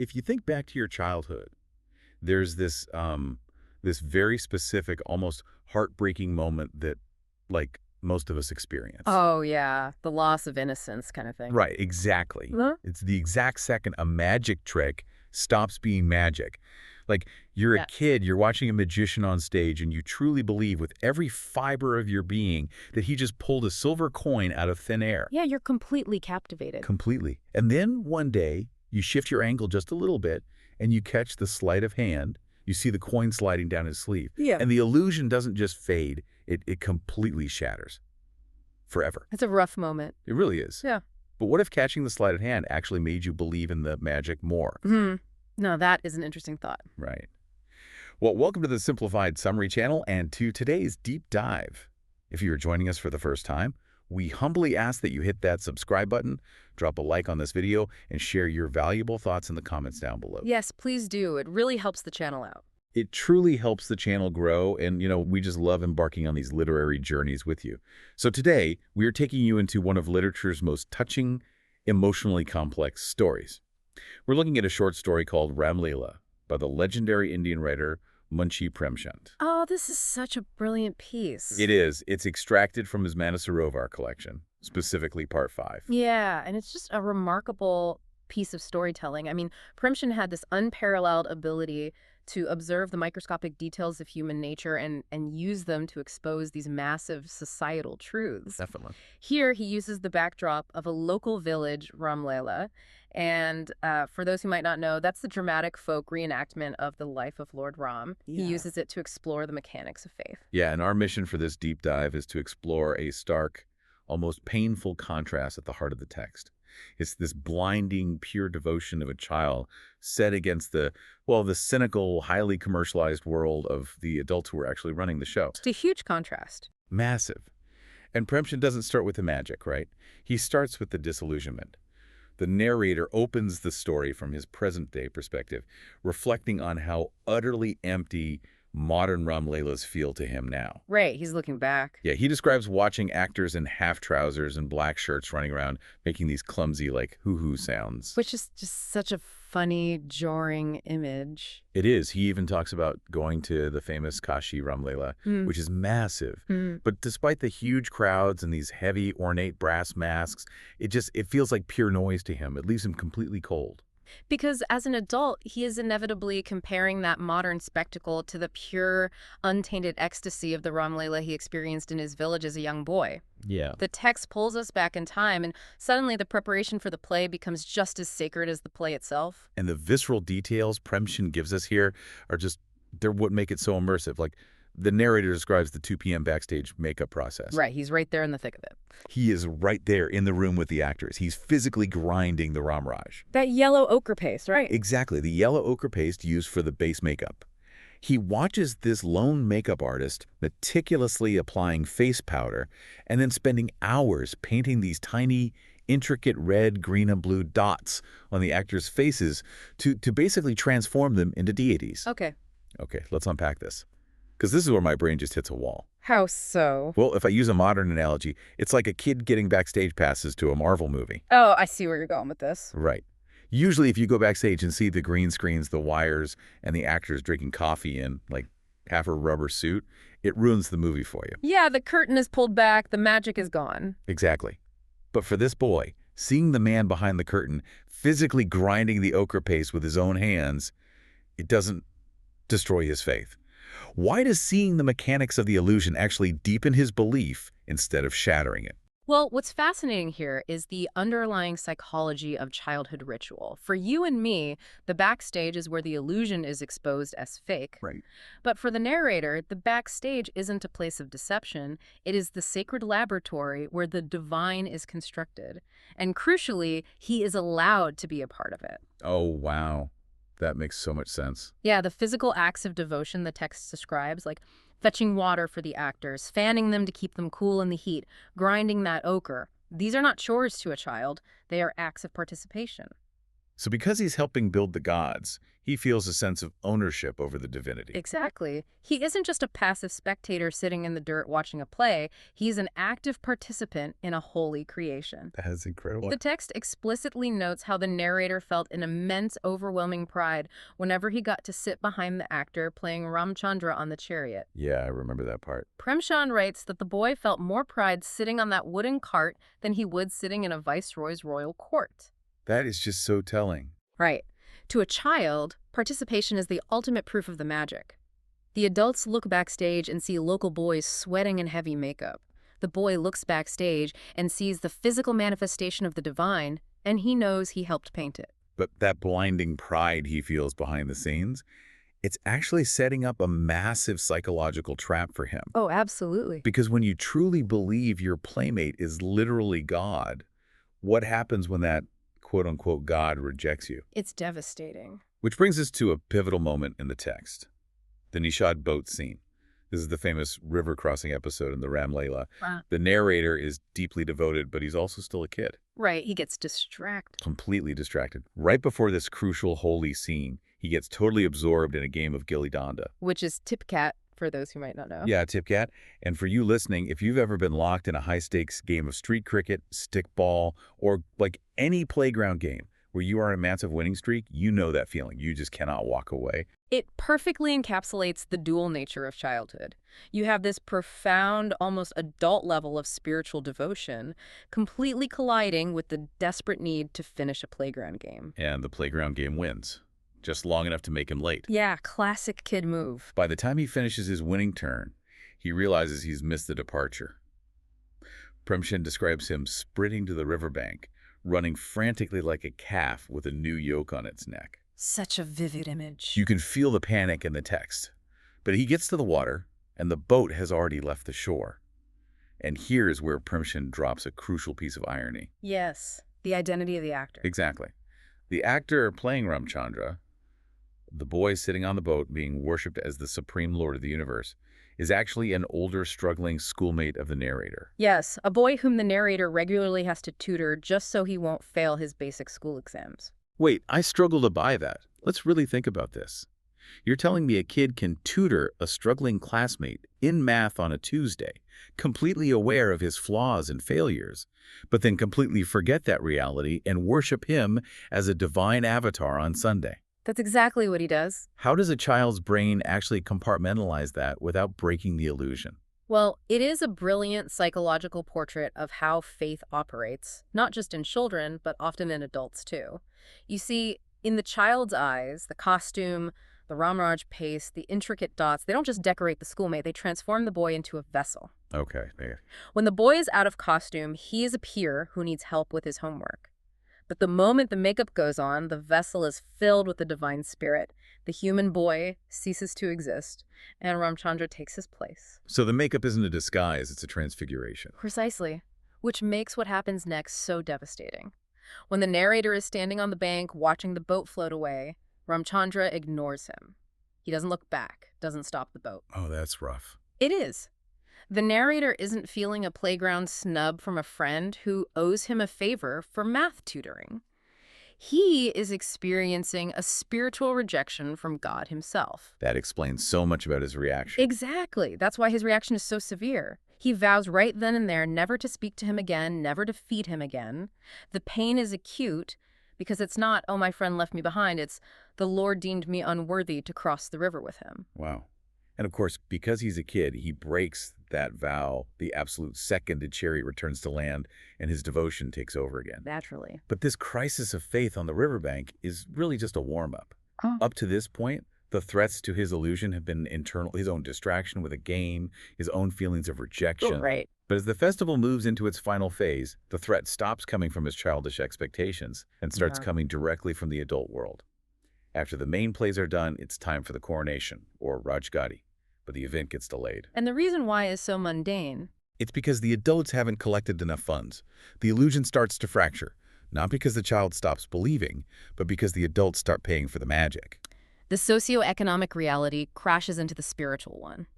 if you think back to your childhood, there's this very specific, almost heartbreaking moment that, like, most of us experience. Oh, yeah. The loss of innocence kind of thing. Right, exactly. Huh? It's the exact second a magic trick stops being magic. Like, you're a Yeah. kid, you're watching a magician on stage, and you truly believe with every fiber of your being that he just pulled a silver coin out of thin air. Yeah, you're completely captivated. Completely. And then one day, you shift your angle just a little bit, and you catch the sleight of hand. You see the coin sliding down his sleeve. Yeah. And the illusion doesn't just fade, it completely shatters. Forever. It's a rough moment. It really is. Yeah. But what if catching the sleight of hand actually made you believe in the magic more? No, that is an interesting thought. Right. Well, welcome to the Simplified Summary channel and to today's deep dive. If you are joining us for the first time, we humbly ask that you hit that subscribe button, drop a like on this video, and share your valuable thoughts in the comments down below. Yes, please do. It really helps the channel out. It truly helps the channel grow, and, we just love embarking on these literary journeys with you. So today, we are taking you into one of literature's most touching, emotionally complex stories. We're looking at a short story called Ramleela by the legendary Indian writer Munshi Premchand. Oh, this is such a brilliant piece. It is. It's extracted from his Mansarovar collection, specifically Part 5. Yeah, and it's just a remarkable piece of storytelling. I mean, Premchand had this unparalleled ability to observe the microscopic details of human nature and use them to expose these massive societal truths. Definitely. Here, he uses the backdrop of a local village, Ramleela, and for those who might not know, that's the dramatic folk reenactment of the life of Lord Ram. Yeah. He uses it to explore the mechanics of faith. Yeah, and our mission for this deep dive is to explore a stark, almost painful contrast at the heart of the text. It's this blinding, pure devotion of a child set against the cynical, highly commercialized world of the adults who are actually running the show. It's a huge contrast. Massive. And Premchand doesn't start with the magic, right? He starts with the disillusionment. The narrator opens the story from his present-day perspective, reflecting on how utterly empty modern Ramleelas feel to him now. Right, he's looking back. Yeah, he describes watching actors in half trousers and black shirts running around, making these clumsy, like, hoo-hoo sounds. Which is just such a funny, jarring image. It is. He even talks about going to the famous Kashi Ramleela, which is massive. But despite the huge crowds and these heavy, ornate brass masks, it feels like pure noise to him. It leaves him completely cold. Because as an adult, he is inevitably comparing that modern spectacle to the pure, untainted ecstasy of the Ramleela he experienced in his village as a young boy. Yeah. The text pulls us back in time, and suddenly the preparation for the play becomes just as sacred as the play itself. And the visceral details Premchand gives us here they're what make it so immersive. Like, the narrator describes the 2 p.m. backstage makeup process. Right, he's right there in the thick of it. He is right there in the room with the actors. He's physically grinding the Ramraj. That yellow ochre paste, right? Exactly, the yellow ochre paste used for the base makeup. He watches this lone makeup artist meticulously applying face powder and then spending hours painting these tiny, intricate red, green, and blue dots on the actors' faces to basically transform them into deities. Okay. Okay, let's unpack this, because this is where my brain just hits a wall. How so? Well, if I use a modern analogy, it's like a kid getting backstage passes to a Marvel movie. Oh, I see where you're going with this. Right. Usually if you go backstage and see the green screens, the wires, and the actors drinking coffee in, like, half a rubber suit, it ruins the movie for you. Yeah, the curtain is pulled back, the magic is gone. Exactly. But for this boy, seeing the man behind the curtain physically grinding the ochre paste with his own hands, it doesn't destroy his faith. Why does seeing the mechanics of the illusion actually deepen his belief instead of shattering it? Well, what's fascinating here is the underlying psychology of childhood ritual. For you and me, the backstage is where the illusion is exposed as fake. Right. But for the narrator, the backstage isn't a place of deception. It is the sacred laboratory where the divine is constructed. And crucially, he is allowed to be a part of it. Oh, wow. That makes so much sense. Yeah, the physical acts of devotion the text describes, like fetching water for the actors, fanning them to keep them cool in the heat, grinding that ochre. These are not chores to a child. They are acts of participation. So because he's helping build the gods, He feels a sense of ownership over the divinity. Exactly. He isn't just a passive spectator sitting in the dirt watching a play. He's an active participant in a holy creation. That is incredible. The text explicitly notes how the narrator felt an immense, overwhelming pride whenever he got to sit behind the actor playing Ramchandra on the chariot. Yeah, I remember that part. Premchand writes that the boy felt more pride sitting on that wooden cart than he would sitting in a viceroy's royal court. That is just so telling. Right. To a child, participation is the ultimate proof of the magic. The adults look backstage and see local boys sweating in heavy makeup. The boy looks backstage and sees the physical manifestation of the divine, and he knows he helped paint it. But that blinding pride he feels behind the scenes, it's actually setting up a massive psychological trap for him. Oh, absolutely. Because when you truly believe your playmate is literally God, what happens when that quote-unquote God rejects you? It's devastating. Which brings us to a pivotal moment in the text, the Nishad boat scene. This is the famous river crossing episode in the Ramleela. Wow. The narrator is deeply devoted, but he's also still a kid. Right, he gets distracted. Completely distracted. Right before this crucial holy scene, he gets totally absorbed in a game of gilly danda. Which is tip-cat, for those who might not know. Yeah, tip-cat. And for you listening, if you've ever been locked in a high-stakes game of street cricket, stickball, or like any playground game where you are on a massive winning streak, you know that feeling. You just cannot walk away. It perfectly encapsulates the dual nature of childhood. You have this profound, almost adult level of spiritual devotion, completely colliding with the desperate need to finish a playground game. And the playground game wins, just long enough to make him late. Yeah, classic kid move. By the time he finishes his winning turn, he realizes he's missed the departure. Premchand describes him sprinting to the riverbank, running frantically like a calf with a new yoke on its neck. Such a vivid image. You can feel the panic in the text. But he gets to the water, and the boat has already left the shore. And here's where Premchand drops a crucial piece of irony. Yes, the identity of the actor. Exactly. The actor playing Ramchandra, the boy sitting on the boat being worshipped as the supreme lord of the universe, is actually an older, struggling schoolmate of the narrator. Yes, a boy whom the narrator regularly has to tutor just so he won't fail his basic school exams. Wait, I struggle to buy that. Let's really think about this. You're telling me a kid can tutor a struggling classmate in math on a Tuesday, completely aware of his flaws and failures, but then completely forget that reality and worship him as a divine avatar on Sunday. That's exactly what he does. How does a child's brain actually compartmentalize that without breaking the illusion? Well, it is a brilliant psychological portrait of how faith operates, not just in children, but often in adults too. You see, in the child's eyes, the costume, the Ramraj paste, the intricate dots, they don't just decorate the schoolmate, they transform the boy into a vessel. Okay. When the boy is out of costume, he is a peer who needs help with his homework. But the moment the makeup goes on, the vessel is filled with the divine spirit. The human boy ceases to exist, and Ramchandra takes his place. So the makeup isn't a disguise, it's a transfiguration. Precisely, which makes what happens next so devastating. When the narrator is standing on the bank watching the boat float away, Ramchandra ignores him. He doesn't look back, doesn't stop the boat. Oh, that's rough. It is. The narrator isn't feeling a playground snub from a friend who owes him a favor for math tutoring. He is experiencing a spiritual rejection from God himself. That explains so much about his reaction. Exactly. That's why his reaction is so severe. He vows right then and there never to speak to him again, never to feed him again. The pain is acute because it's not, oh, my friend left me behind. It's, the Lord deemed me unworthy to cross the river with him. Wow. And of course, because he's a kid, he breaks that vow the absolute second the chariot returns to land and his devotion takes over again. Naturally. But this crisis of faith on the riverbank is really just a warm-up. Up to this point, the threats to his illusion have been internal, his own distraction with a game, his own feelings of rejection. Right. But as the festival moves into its final phase, the threat stops coming from his childish expectations and starts coming directly from the adult world. After the main plays are done, it's time for the coronation, or Rajgadi, but the event gets delayed. And the reason why is so mundane. It's because the adults haven't collected enough funds. The illusion starts to fracture, not because the child stops believing, but because the adults start paying for the magic. The socioeconomic reality crashes into the spiritual one.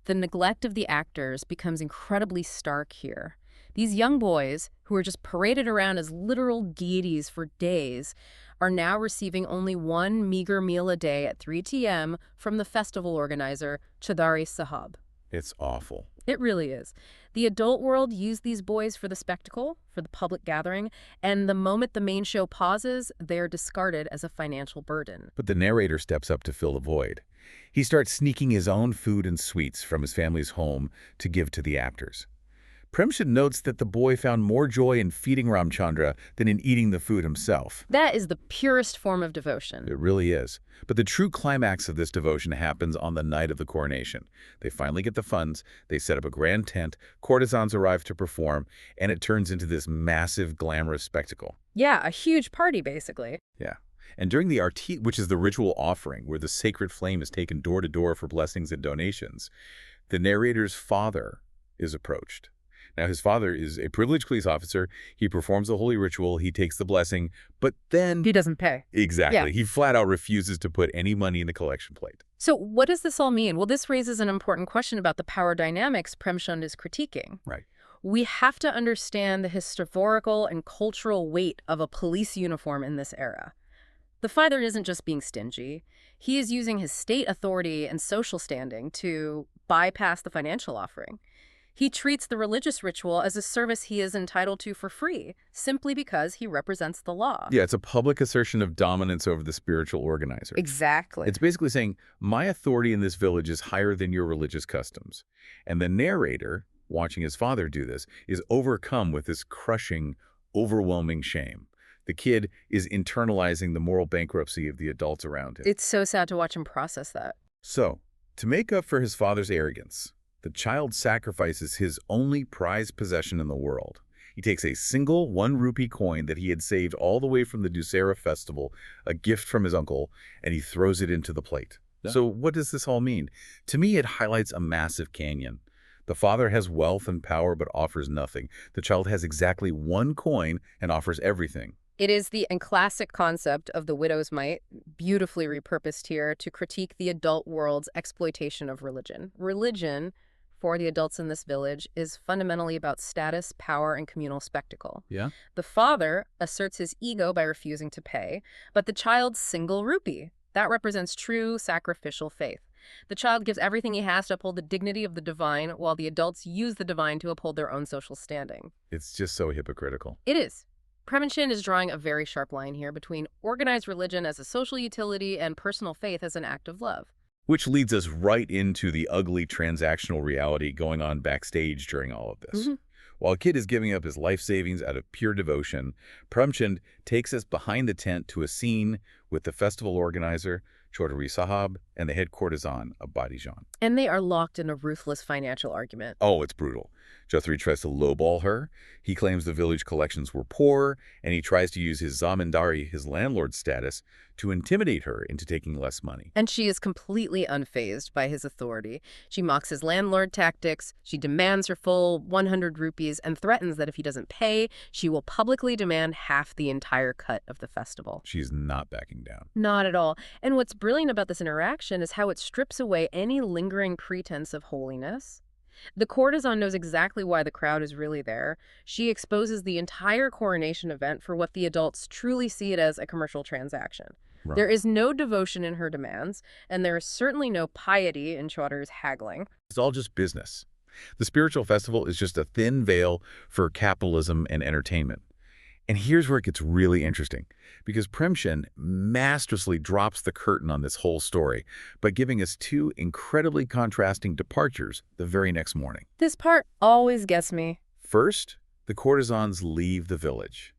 The neglect of the actors becomes incredibly stark here. These young boys, who are just paraded around as literal deities for days, are now receiving only one meager meal a day at 3 p.m. from the festival organizer, Chaudhry Sahab. It's awful. It really is. The adult world used these boys for the spectacle, for the public gathering, and the moment the main show pauses, they're discarded as a financial burden. But the narrator steps up to fill the void. He starts sneaking his own food and sweets from his family's home to give to the actors. Premchand notes that the boy found more joy in feeding Ramchandra than in eating the food himself. That is the purest form of devotion. It really is. But the true climax of this devotion happens on the night of the coronation. They finally get the funds, they set up a grand tent, courtesans arrive to perform, and it turns into this massive, glamorous spectacle. Yeah, a huge party, basically. Yeah. And during the arti, which is the ritual offering, where the sacred flame is taken door to door for blessings and donations, the narrator's father is approached. Now, his father is a privileged police officer. He performs the holy ritual. He takes the blessing, but then... He doesn't pay. Exactly. Yeah. He flat out refuses to put any money in the collection plate. So what does this all mean? Well, this raises an important question about the power dynamics Premchand is critiquing. Right. We have to understand the historical and cultural weight of a police uniform in this era. The father isn't just being stingy. He is using his state authority and social standing to bypass the financial offering. He treats the religious ritual as a service he is entitled to for free, simply because he represents the law. Yeah, it's a public assertion of dominance over the spiritual organizer. Exactly. It's basically saying, my authority in this village is higher than your religious customs. And the narrator, watching his father do this, is overcome with this crushing, overwhelming shame. The kid is internalizing the moral bankruptcy of the adults around him. It's so sad to watch him process that. So, to make up for his father's arrogance, the child sacrifices his only prized possession in the world. He takes a single 1 rupee coin that he had saved all the way from the Dussehra festival, a gift from his uncle, and he throws it into the plate. Yeah. So what does this all mean? To me, it highlights a massive canyon. The father has wealth and power but offers nothing. The child has exactly 1 coin and offers everything. It is the classic concept of the widow's mite, beautifully repurposed here to critique the adult world's exploitation of religion. Religion, for the adults in this village, is fundamentally about status, power, and communal spectacle. Yeah. The father asserts his ego by refusing to pay, but the child's single rupee, that represents true sacrificial faith. The child gives everything he has to uphold the dignity of the divine, while the adults use the divine to uphold their own social standing. It's just so hypocritical. It is. Premchand is drawing a very sharp line here between organized religion as a social utility and personal faith as an act of love. Which leads us right into the ugly transactional reality going on backstage during all of this. Mm-hmm. While a kid is giving up his life savings out of pure devotion, Premchand takes us behind the tent to a scene with the festival organizer, Chaudhry Sahab, and the head courtesan, Abadijan. And they are locked in a ruthless financial argument. Oh, it's brutal. Chaudhry tries to lowball her. He claims the village collections were poor, and he tries to use his zamindari, his landlord status, to intimidate her into taking less money. And she is completely unfazed by his authority. She mocks his landlord tactics, she demands her full 100 rupees, and threatens that if he doesn't pay, she will publicly demand half the entire cut of the festival. She's not backing down. Not at all. And what's brilliant about this interaction is how it strips away any lingering pretense of holiness. The courtesan knows exactly why the crowd is really there. She exposes the entire coronation event for what the adults truly see it as, a commercial transaction. Right. There is no devotion in her demands, and there is certainly no piety in Chaudhry's haggling. It's all just business. The spiritual festival is just a thin veil for capitalism and entertainment. And here's where it gets really interesting, because Premchand masterfully drops the curtain on this whole story by giving us 2 incredibly contrasting departures the very next morning. This part always gets me. First, the courtesans leave the village,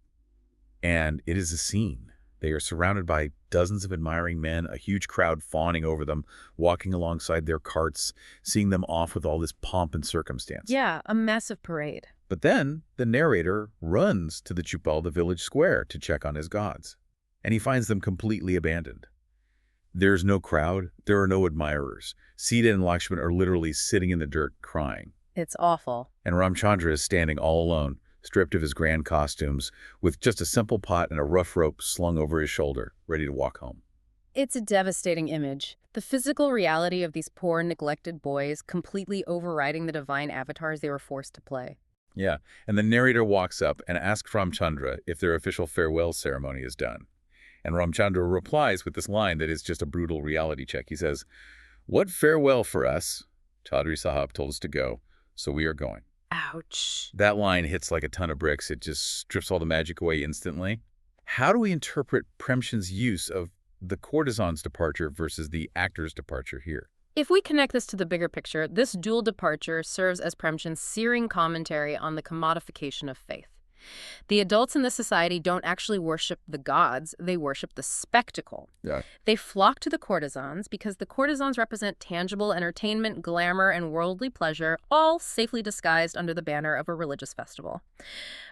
and it is a scene. They are surrounded by dozens of admiring men, a huge crowd fawning over them, walking alongside their carts, seeing them off with all this pomp and circumstance. Yeah, a massive parade. But then the narrator runs to the Chupal, the village square, to check on his gods, and he finds them completely abandoned. There's no crowd. There are no admirers. Sita and Lakshman are literally sitting in the dirt crying. It's awful. And Ramchandra is standing all alone, stripped of his grand costumes, with just a simple pot and a rough rope slung over his shoulder, ready to walk home. It's a devastating image. The physical reality of these poor, neglected boys completely overriding the divine avatars they were forced to play. Yeah, and the narrator walks up and asks Ramchandra if their official farewell ceremony is done. And Ramchandra replies with this line that is just a brutal reality check. He says, "What farewell for us? Chaudhry Sahab told us to go, so we are going." Ouch. That line hits like a ton of bricks. It just strips all the magic away instantly. How do we interpret Premchand's use of the courtesan's departure versus the actor's departure here? If we connect this to the bigger picture, this dual departure serves as Premchand's searing commentary on the commodification of faith. The adults in the society don't actually worship the gods, they worship the spectacle. Yeah. They flock to the courtesans because the courtesans represent tangible entertainment, glamour, and worldly pleasure, all safely disguised under the banner of a religious festival.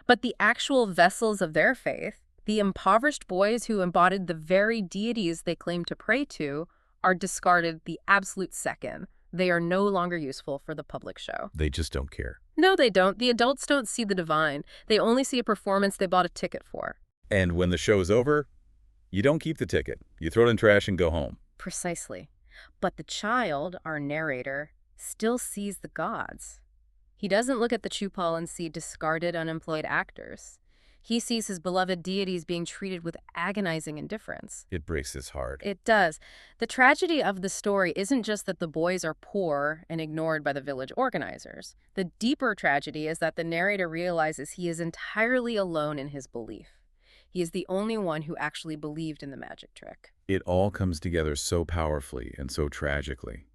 But the actual vessels of their faith, the impoverished boys who embodied the very deities they claimed to pray to, are discarded the absolute second. They are no longer useful for the public show. They just don't care. No, they don't. The adults don't see the divine. They only see a performance they bought a ticket for. And when the show's over, you don't keep the ticket. You throw it in trash and go home. Precisely. But the child, our narrator, still sees the gods. He doesn't look at the Chupal and see discarded, unemployed actors. He sees his beloved deities being treated with agonizing indifference. It breaks his heart. It does. The tragedy of the story isn't just that the boys are poor and ignored by the village organizers. The deeper tragedy is that the narrator realizes he is entirely alone in his belief. He is the only one who actually believed in the magic trick. It all comes together so powerfully and so tragically.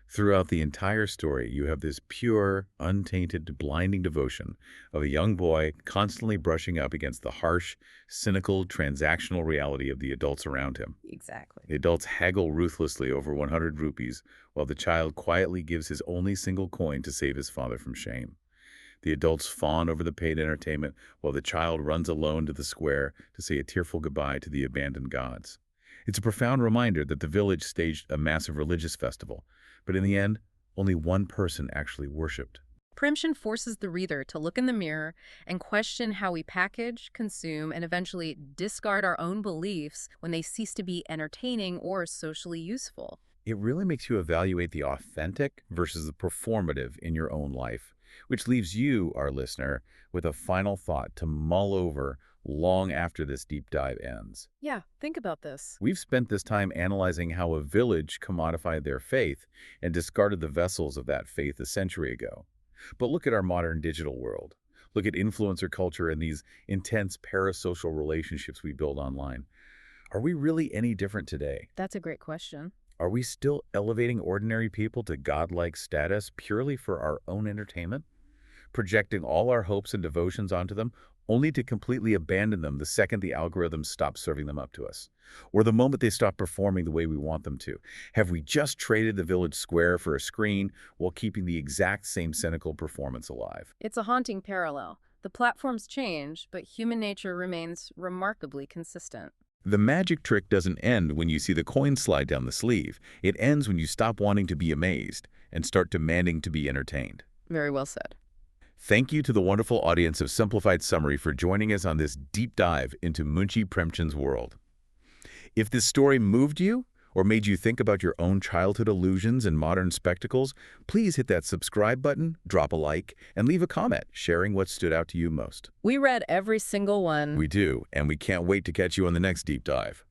Throughout the entire story, you have this pure, untainted, blinding devotion of a young boy constantly brushing up against the harsh, cynical, transactional reality of the adults around him. Exactly. The adults haggle ruthlessly over 100 rupees, while the child quietly gives his only single coin to save his father from shame. The adults fawn over the paid entertainment, while the child runs alone to the square to say a tearful goodbye to the abandoned gods. It's a profound reminder that the village staged a massive religious festival, but in the end, only one person actually worshipped. Premchand forces the reader to look in the mirror and question how we package, consume, and eventually discard our own beliefs when they cease to be entertaining or socially useful. It really makes you evaluate the authentic versus the performative in your own life, which leaves you, our listener, with a final thought to mull over long after this deep dive ends. Yeah, think about this. We've spent this time analyzing how a village commodified their faith and discarded the vessels of that faith a century ago. But look at our modern digital world. Look at influencer culture and these intense parasocial relationships we build online. Are we really any different today? That's a great question. Are we still elevating ordinary people to godlike status purely for our own entertainment? Projecting all our hopes and devotions onto them, only to completely abandon them the second the algorithm stops serving them up to us, or the moment they stop performing the way we want them to? Have we just traded the village square for a screen while keeping the exact same cynical performance alive? It's a haunting parallel. The platforms change, but human nature remains remarkably consistent. The magic trick doesn't end when you see the coin slide down the sleeve. It ends when you stop wanting to be amazed and start demanding to be entertained. Very well said. Thank you to the wonderful audience of Simplified Summary for joining us on this deep dive into Munshi Premchand's world. If this story moved you or made you think about your own childhood illusions and modern spectacles, please hit that subscribe button, drop a like, and leave a comment sharing what stood out to you most. We read every single one. We do, and we can't wait to catch you on the next deep dive.